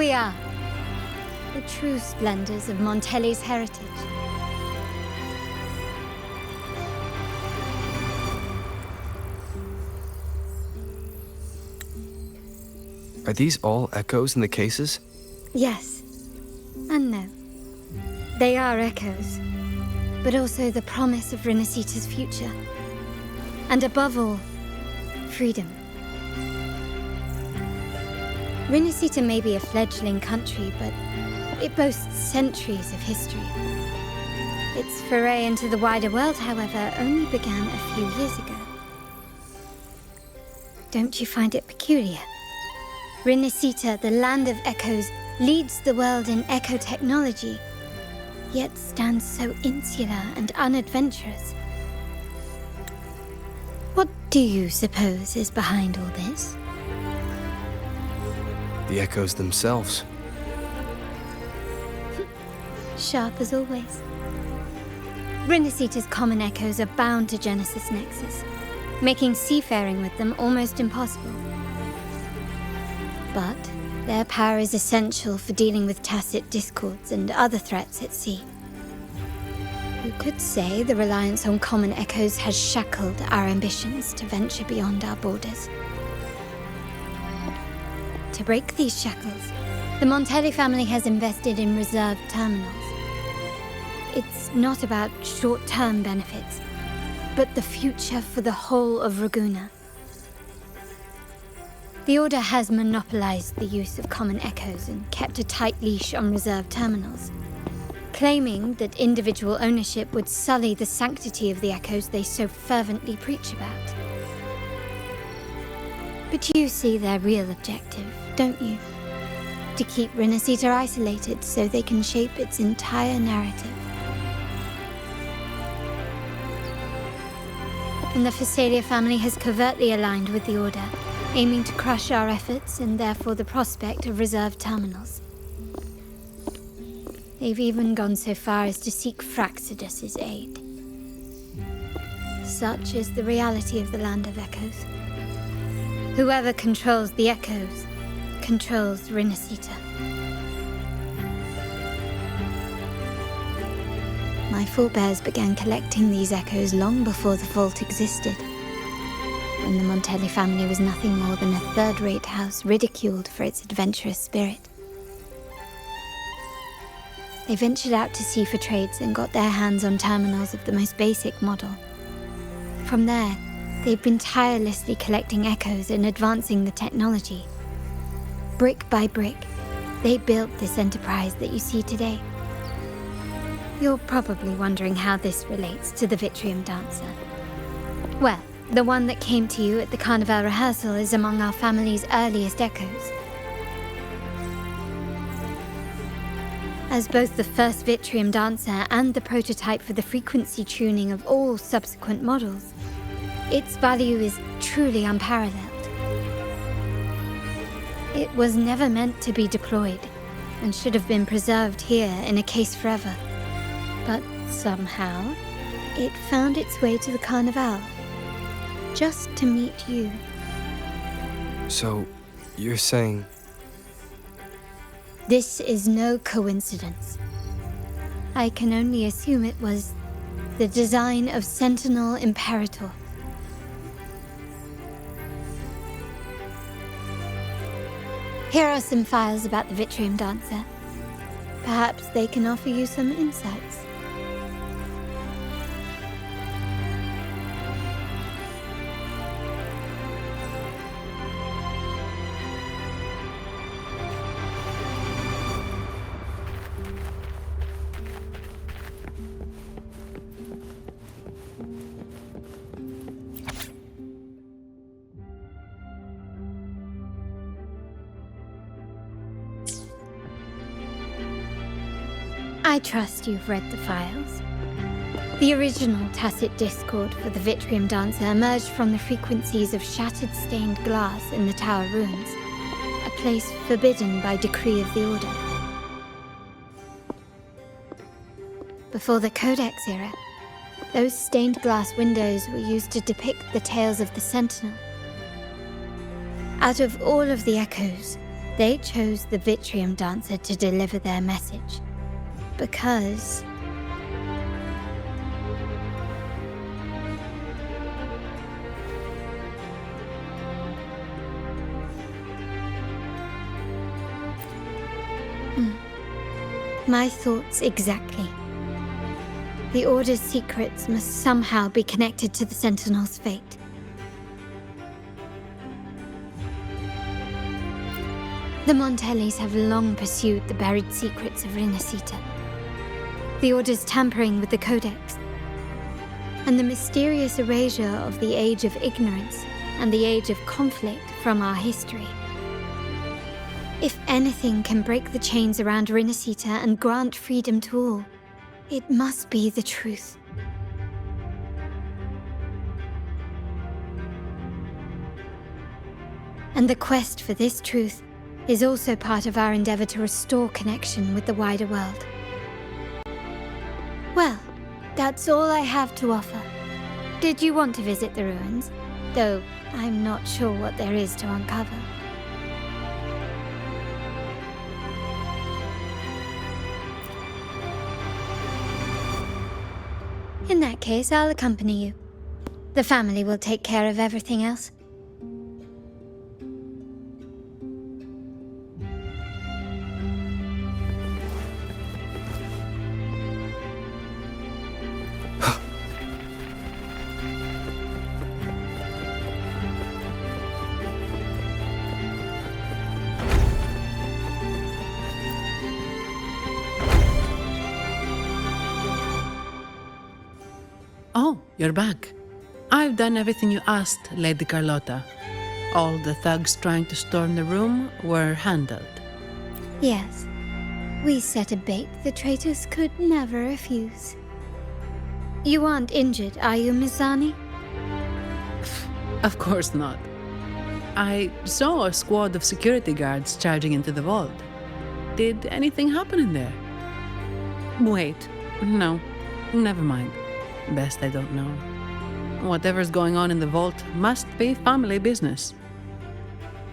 we are. The true splendors of Montelli's heritage. Are these all echoes in the cases? Yes. And no. They are echoes, but also the promise of Renacita's future. And above all, freedom. Renacita may be a fledgling country, but it boasts centuries of history. Its foray into the wider world, however, only began a few years ago. Don't you find it peculiar? Renacita, the land of echoes, leads the world in echo technology, yet stands so insular and unadventurous. What do you suppose is behind all this? The echoes themselves. Sharp as always. Renacita's common echoes are bound to Genesis Nexus, making seafaring with them almost impossible. But their power is essential for dealing with tacit discords and other threats at sea. You could say the reliance on common echoes has shackled our ambitions to venture beyond our borders. To break these shackles, the Montelli family has invested in reserved terminals. It's not about short-term benefits, but the future for the whole of Ragusa. The Order has monopolized the use of common echoes and kept a tight leash on reserved terminals, claiming that individual ownership would sully the sanctity of the echoes they so fervently preach about. But you see their real objective, don't you? To keep Renacita isolated so they can shape its entire narrative. And the Phasalia family has covertly aligned with the Order, aiming to crush our efforts and therefore the prospect of reserved terminals. They've even gone so far as to seek Fraxidus's aid. Such is the reality of the Land of Echoes. Whoever controls the Echoes controls Renacita. My forebears began collecting these echoes long before the vault existed, when the Montelli family was nothing more than a third-rate house ridiculed for its adventurous spirit. They ventured out to sea for trades and got their hands on terminals of the most basic model. From there, they've been tirelessly collecting echoes and advancing the technology. Brick by brick, they built this enterprise that you see today. You're probably wondering how this relates to the Vitrium Dancer. Well, the one that came to you at the Carnival rehearsal is among our family's earliest echoes. As both the first Vitrium Dancer and the prototype for the frequency tuning of all subsequent models, its value is truly unparalleled. It was never meant to be deployed, and should have been preserved here in a case forever. But somehow, it found its way to the Carnival, just to meet you. So, you're saying... This is no coincidence. I can only assume it was the design of Sentinel Imperator. Here are some files about the Vitrium Dancer. Perhaps they can offer you some insights. I trust you've read the files. The original tacit discord for the Vitrium Dancer emerged from the frequencies of shattered stained glass in the tower ruins, a place forbidden by decree of the Order. Before the Codex era, those stained glass windows were used to depict the tales of the Sentinel. Out of all of the echoes, They chose the Vitrium Dancer to deliver their message. Because... My thoughts exactly. The Order's secrets must somehow be connected to the Sentinel's fate. The Montellis have long pursued the buried secrets of Rinascita. The Order's tampering with the Codex, and the mysterious erasure of the Age of Ignorance and the Age of Conflict from our history. If anything can break the chains around Rinascita and grant freedom to all, it must be the truth. And the quest for this truth is also part of our endeavor to restore connection with the wider world. Well, that's all I have to offer. Did you want to visit the ruins? Though I'm not sure what there is to uncover. In that case, I'll accompany you. The family will take care of everything else. Oh, you're back. I've done everything you asked, Lady Carlotta. All the thugs trying to storm the room were handled. Yes. We set a bait the traitors could never refuse. You aren't injured, are you, Mizani? Of course not. I saw a squad of security guards charging into the vault. Did anything happen in there? Wait, no, never mind. Best I don't know. Whatever's going on in the vault must be family business.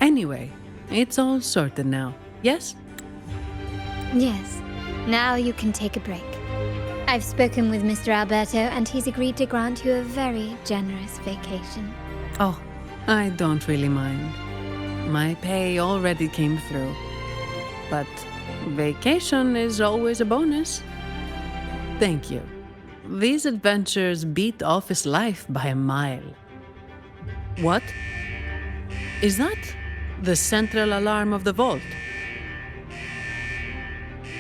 Anyway, it's all sorted now, yes? Yes. Now you can take a break. I've spoken with Mr. Alberto, and he's agreed to grant you a very generous vacation. Oh, I don't really mind. My pay already came through. But vacation is always a bonus. Thank you. These adventures beat office life by a mile. What? Is that the central alarm of the vault?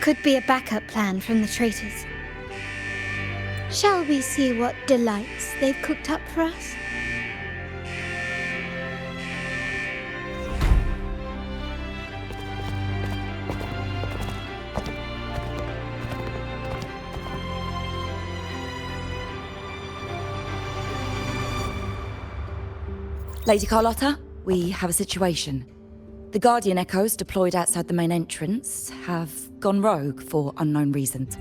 Could be a backup plan from the traitors. Shall we see what delights they've cooked up for us? Lady Carlotta, we have a situation. The Guardian Echoes deployed outside the main entrance have gone rogue for unknown reasons.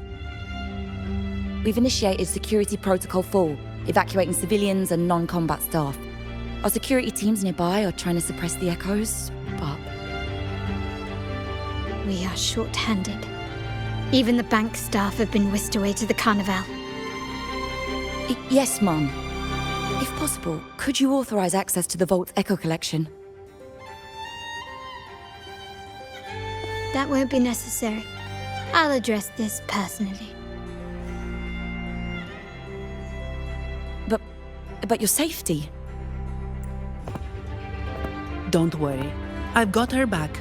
We've initiated Security Protocol 4, evacuating civilians and non-combat staff. Our security teams nearby are trying to suppress the Echoes, but... We are short-handed. Even the bank staff have been whisked away to the Carnival. Yes, Mum. If possible, could you authorize access to the Vault's Echo Collection? That won't be necessary. I'll address this personally. But your safety? Don't worry. I've got her back.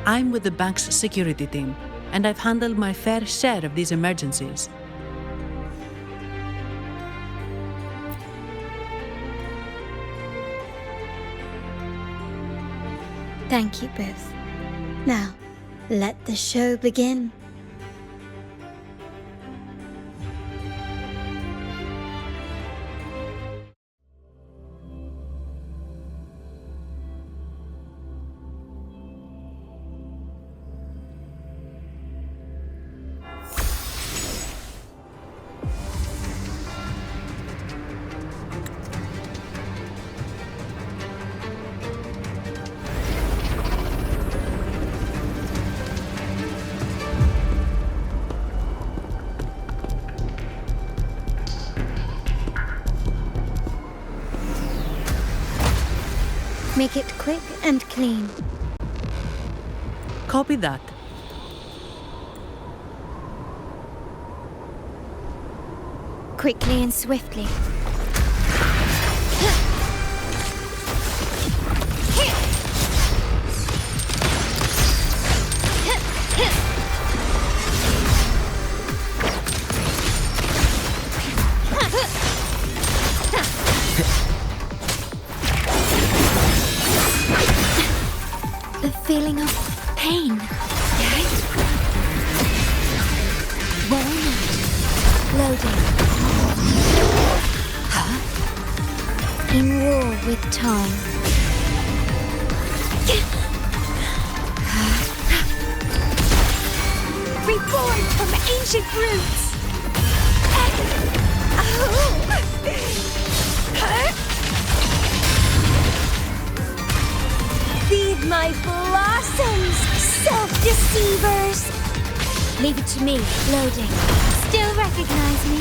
I'm with the bank's security team, and I've handled my fair share of these emergencies. Thank you both. Now, let the show begin. Make it quick and clean. Copy that. Quickly and swiftly. The feeling of pain. Worn out. Loading. In war with time. Reborn from ancient roots. Feed my blossoms, self-deceivers! Leave it to me, loading. Still recognize me?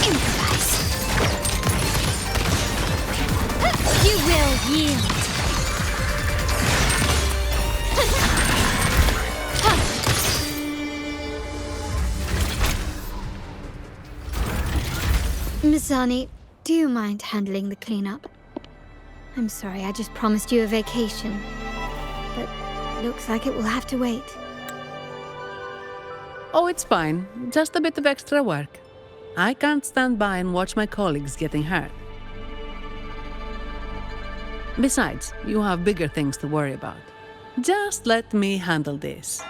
Improvise. You will yield. Misani, do you mind handling the cleanup? I'm sorry, I just promised you a vacation. But looks like it will have to wait. Oh, it's fine. Just a bit of extra work. I can't stand by and watch my colleagues getting hurt. Besides, you have bigger things to worry about. Just let me handle this.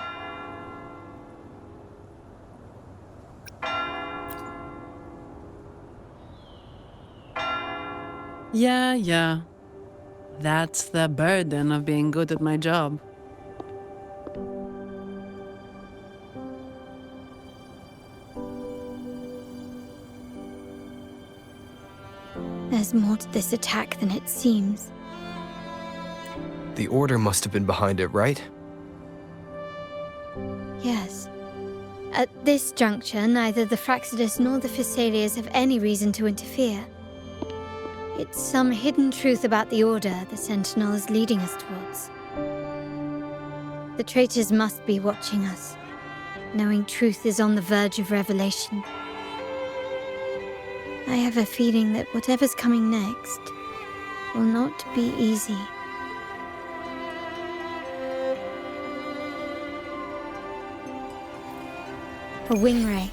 Yeah. That's the burden of being good at my job. There's more to this attack than it seems. The Order must have been behind it, right? Yes. At this juncture, neither the Fraxidus nor the Physaelias have any reason to interfere. It's some hidden truth about the Order the Sentinel is leading us towards. The traitors must be watching us, knowing truth is on the verge of revelation. I have a feeling that whatever's coming next will not be easy. A wing ray.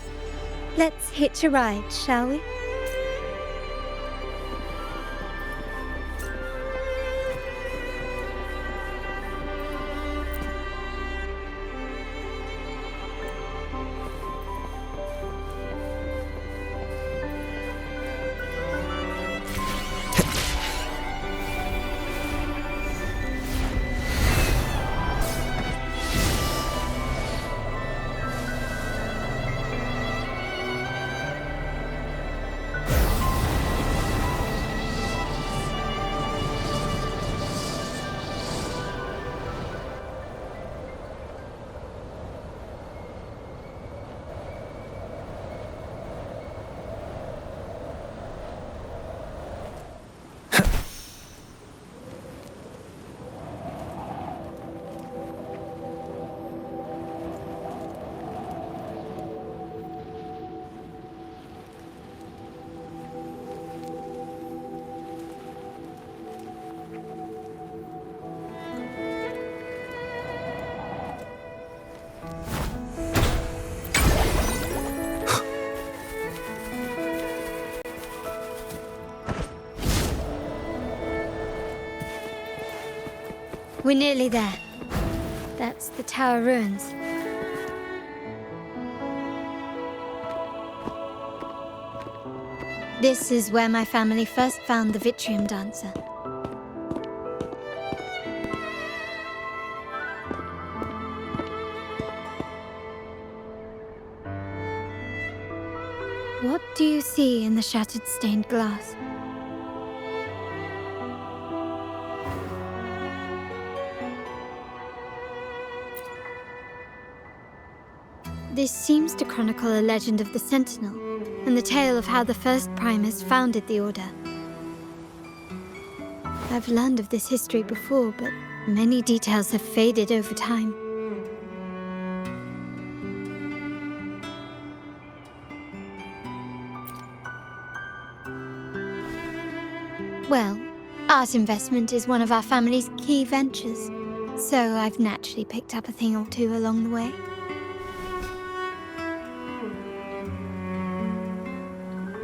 Let's hitch a ride, shall we? We're nearly there. That's the tower ruins. This is where my family first found the Vitrium Dancer. What do you see in the shattered stained glass? This seems to chronicle a legend of the Sentinel, and the tale of how the first Primus founded the Order. I've learned of this history before, but many details have faded over time. Well, art investment is one of our family's key ventures, so I've naturally picked up a thing or two along the way.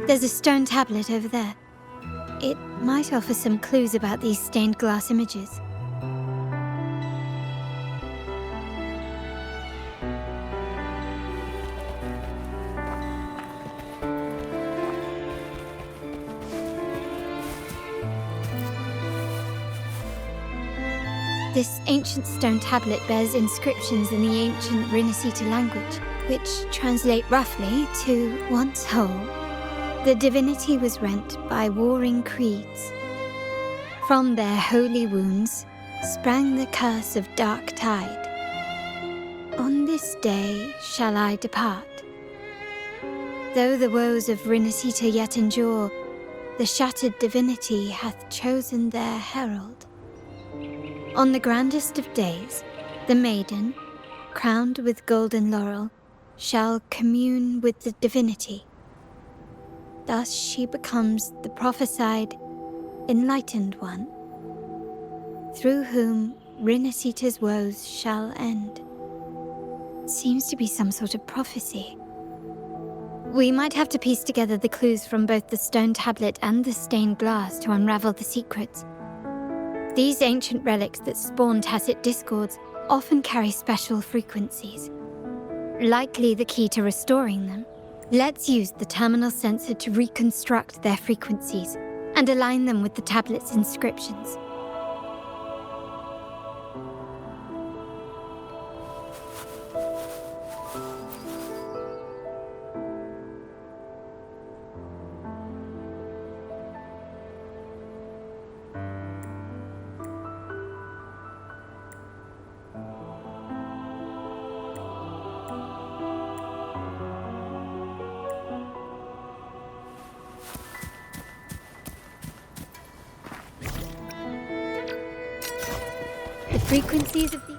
There's a stone tablet over there. It might offer some clues about these stained glass images. This ancient stone tablet bears inscriptions in the ancient Rinascita language, which translate roughly to once whole. The divinity was rent by warring creeds. From their holy wounds sprang the curse of dark tide. On this day shall I depart. Though the woes of Rinascita yet endure, the shattered divinity hath chosen their herald. On the grandest of days, the maiden, crowned with golden laurel, shall commune with the divinity. Thus she becomes the prophesied, enlightened one, through whom Rinascita's woes shall end. Seems to be some sort of prophecy. We might have to piece together the clues from both the stone tablet and the stained glass to unravel the secrets. These ancient relics that spawn tacit discords often carry special frequencies. Likely the key to restoring them. Let's use the terminal sensor to reconstruct their frequencies and align them with the tablet's inscriptions. The frequencies of the...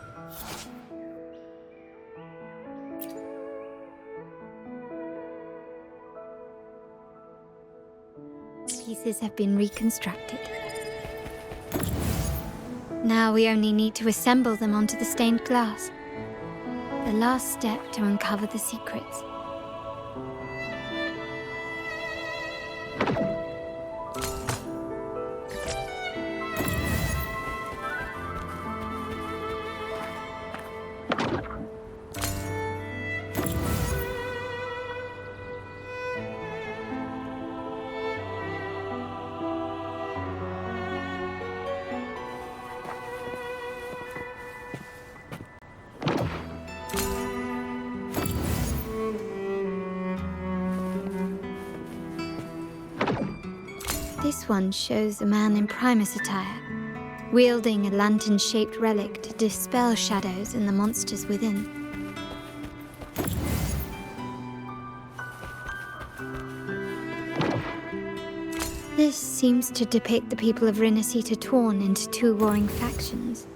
pieces have been reconstructed. Now we only need to assemble them onto the stained glass. The last step to uncover the secrets. This one shows a man in Primus attire, wielding a lantern-shaped relic to dispel shadows and the monsters within. This seems to depict the people of Rinascita torn into two warring factions.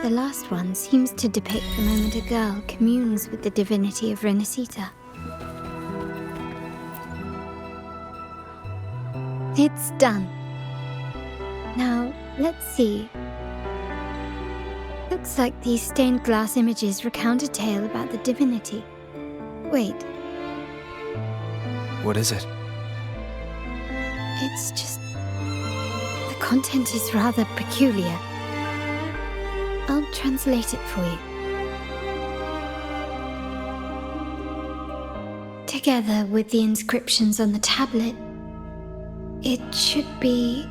The last one seems to depict the moment a girl communes with the divinity of Rinascita. It's done. Now, let's see. Looks like these stained glass images recount a tale about the divinity. Wait. What is it? It's just... the content is rather peculiar. I'll translate it for you. Together with the inscriptions on the tablet, it should be...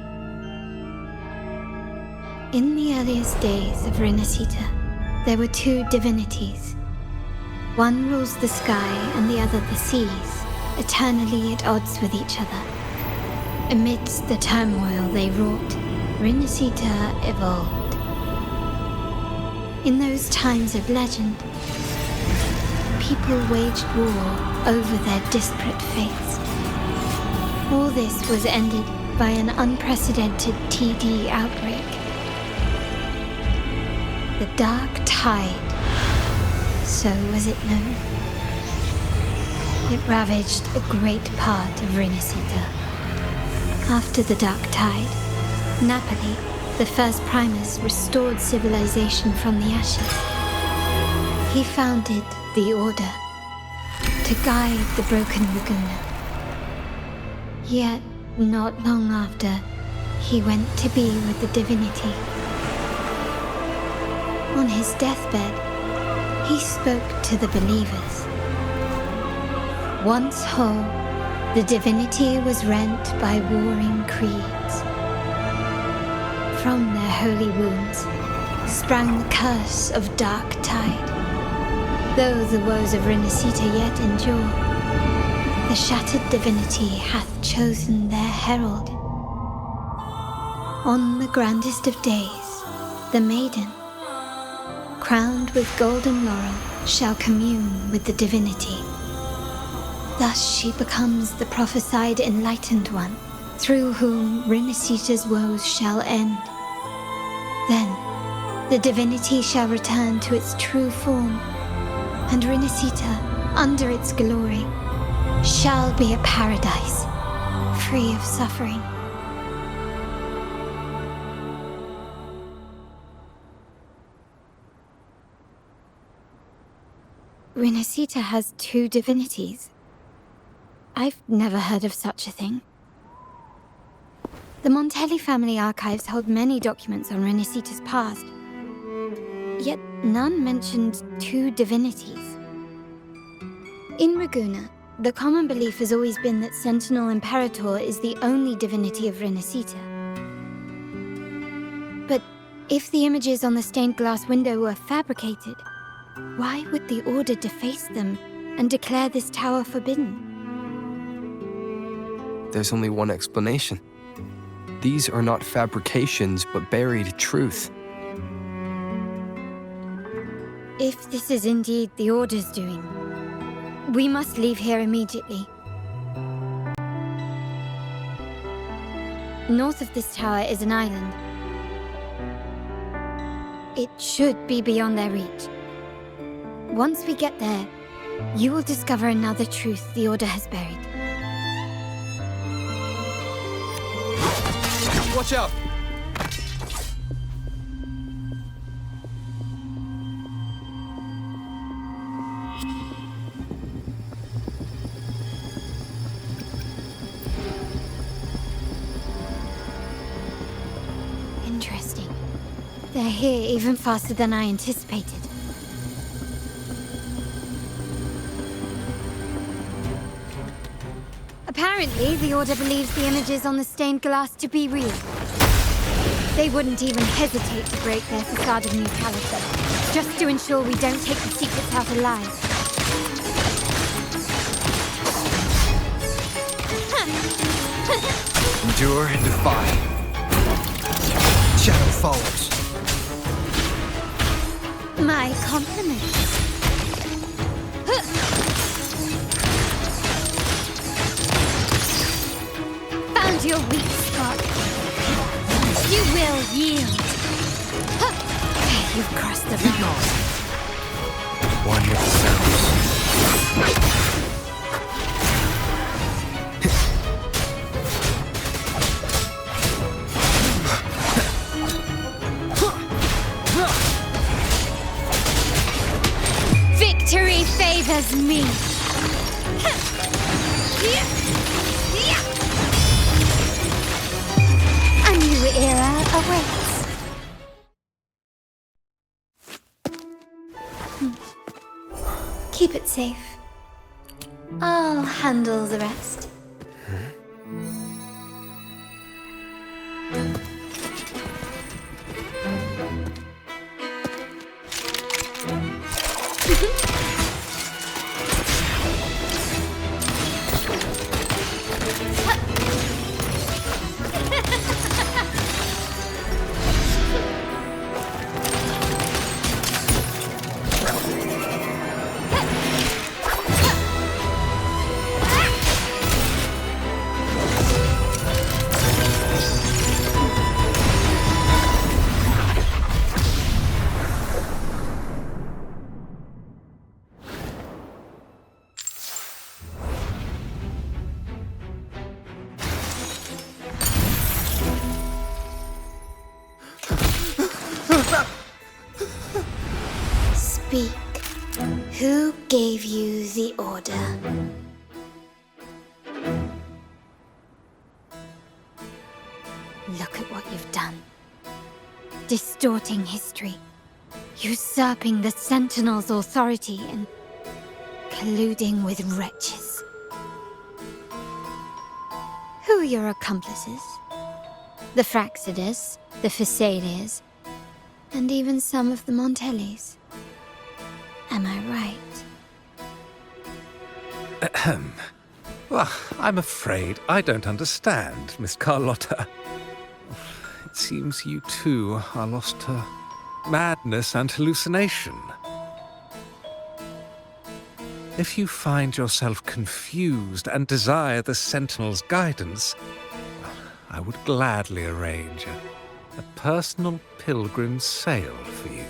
In the earliest days of Rinascita, there were two divinities. One rules the sky and the other the seas, eternally at odds with each other. Amidst the turmoil they wrought, Rinascita evolved. In those times of legend, people waged war over their disparate fates. All this was ended by an unprecedented TD outbreak. The Dark Tide, so was it known. It ravaged a great part of Renacita. After the Dark Tide, Napoli, the first Primus, restored civilization from the ashes. He founded the Order to guide the broken Laguna. Yet, not long after, he went to be with the divinity. On his deathbed, he spoke to the believers. Once whole, the divinity was rent by warring creeds. From their holy wounds sprang the curse of Dark Tide. Though the woes of Renacita yet endure, the shattered divinity hath chosen their herald. On the grandest of days, the maiden, crowned with golden laurel, shall commune with the divinity. Thus she becomes the prophesied enlightened one, through whom Renacita's woes shall end. Then, the divinity shall return to its true form, and Renacita, under its glory, shall be a paradise, free of suffering. Renacita has two divinities. I've never heard of such a thing. The Montelli family archives hold many documents on Renacita's past, yet none mentioned two divinities. In Ragusa, the common belief has always been that Sentinel Imperator is the only divinity of Renacita. But if the images on the stained glass window were fabricated, why would the Order deface them and declare this tower forbidden? There's only one explanation. These are not fabrications, but buried truth. If this is indeed the Order's doing, we must leave here immediately. North of this tower is an island. It should be beyond their reach. Once we get there, you will discover another truth the Order has buried. Watch out! Interesting. They're here even faster than I anticipated. Apparently, the Order believes the images on the stained glass to be real. They wouldn't even hesitate to break their facade of neutrality, just to ensure we don't take the secrets out alive. Endure and defy. Shadow follows. My compliments. Found your weak spot. You will yield. You've crossed the line. One with the sounds. Victory favors me. A new era awaits. Keep it safe. I'll handle the rest. Speak. Who gave you the order? Look at what you've done. Distorting history, usurping the Sentinel's authority, and colluding with wretches. Who are your accomplices? The Fraxidus, the Phasaelias, and even some of the Montellis. Am I right? Ahem. Well, I'm afraid I don't understand, Miss Carlotta. It seems you too are lost to madness and hallucination. If you find yourself confused and desire the Sentinel's guidance, I would gladly arrange a personal pilgrim sail for you.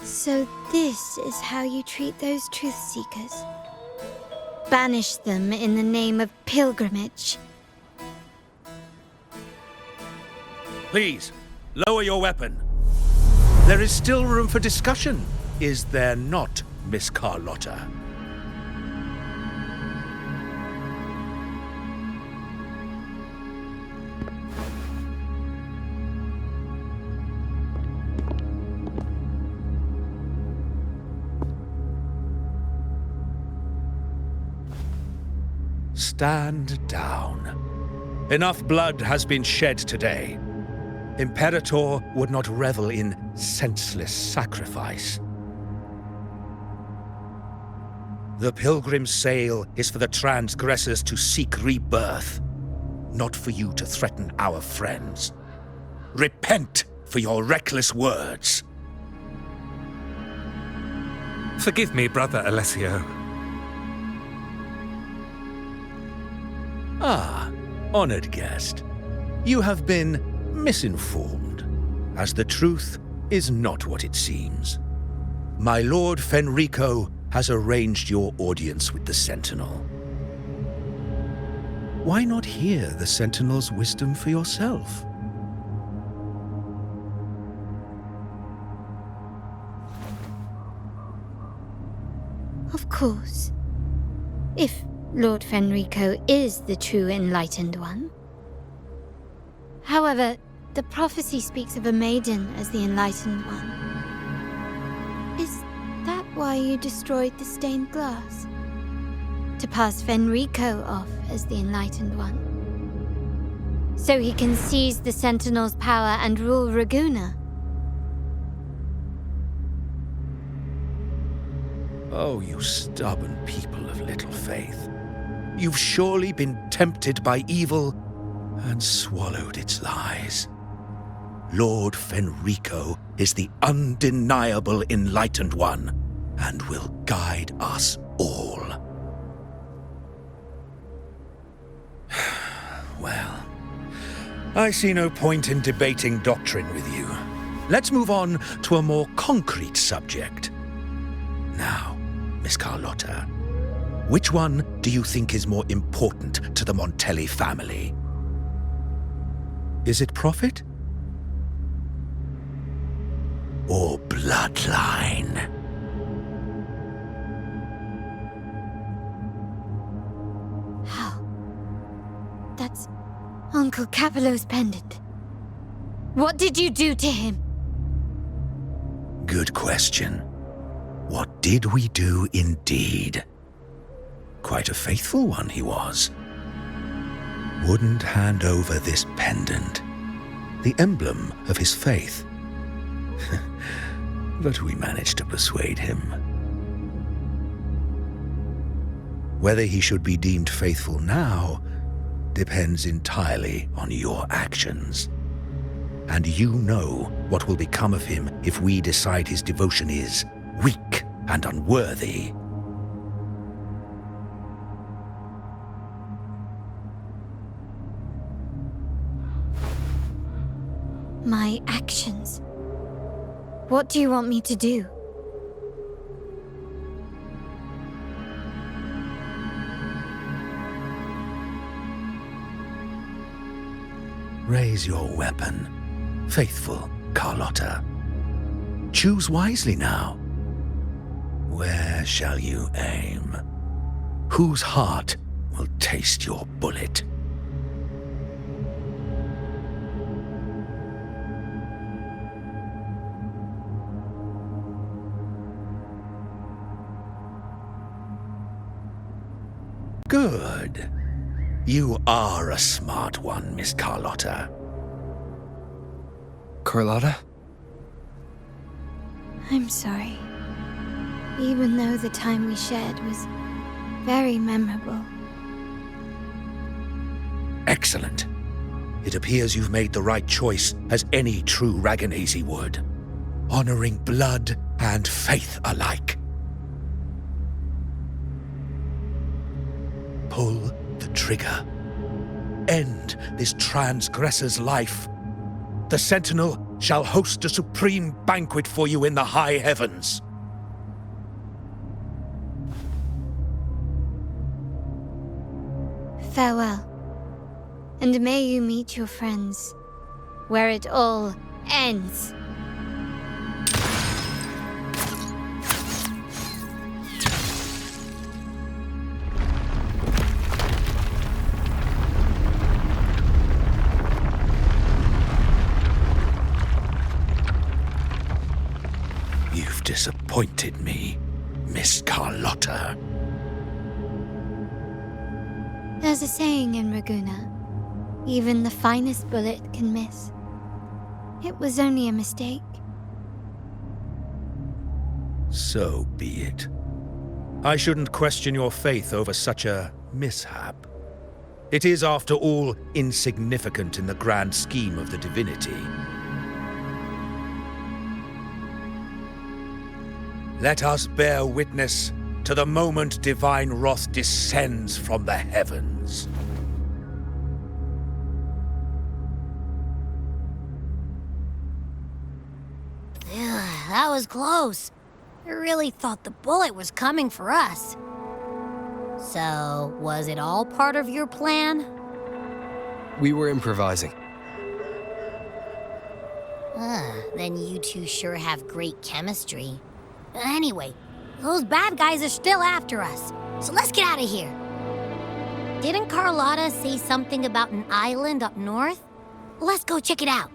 So this is how you treat those truth seekers? Banish them in the name of pilgrimage? Please, lower your weapon. There is still room for discussion, is there not, Miss Carlotta? Stand down. Enough blood has been shed today. Imperator would not revel in senseless sacrifice. The pilgrim's sail is for the transgressors to seek rebirth, not for you to threaten our friends. Repent for your reckless words. Forgive me, Brother Alessio. Ah, honored guest. You have been misinformed, as the truth is not what it seems. My Lord Fenrico has arranged your audience with the Sentinel. Why not hear the Sentinel's wisdom for yourself? Of course. If Lord Fenrico is the true enlightened one. However, the prophecy speaks of a maiden as the enlightened one. Is that why you destroyed the stained glass? To pass Fenrico off as the enlightened one? So he can seize the Sentinel's power and rule Raguna? Oh, you stubborn people of little faith. You've surely been tempted by evil and swallowed its lies. Lord Fenrico is the undeniable enlightened one and will guide us all. Well, I see no point in debating doctrine with you. Let's move on to a more concrete subject. Now, Miss Carlotta, which one do you think is more important to the Montelli family? Is it profit? Or bloodline? How? That's Uncle Capello's pendant. What did you do to him? Good question. What did we do indeed? Quite a faithful one he was. Wouldn't hand over this pendant, the emblem of his faith. But we managed to persuade him. Whether he should be deemed faithful now depends entirely on your actions. And you know what will become of him if we decide his devotion is weak and unworthy. My actions? What do you want me to do? Raise your weapon Faithful Carlotta, choose wisely now. Where shall you aim? Whose heart will taste your bullet? Good. You are a smart one, Miss Carlotta. Carlotta? I'm sorry. Even though the time we shared was very memorable. Excellent. It appears you've made the right choice, as any true Raganazy would. Honoring blood and faith alike. Pull the trigger. End this transgressor's life. The Sentinel shall host a supreme banquet for you in the high heavens. Farewell. And may you meet your friends where it all ends. You've disappointed me, Miss Carlotta. There's a saying in Raguna, even the finest bullet can miss. It was only a mistake. So be it. I shouldn't question your faith over such a mishap. It is, after all, insignificant in the grand scheme of the divinity. Let us bear witness to the moment divine wrath descends from the heavens. That was close. I really thought the bullet was coming for us. So, was it all part of your plan? We were improvising. Then you two sure have great chemistry. Anyway, those bad guys are still after us, so let's get out of here. Didn't Carlotta say something about an island up north? Let's go check it out.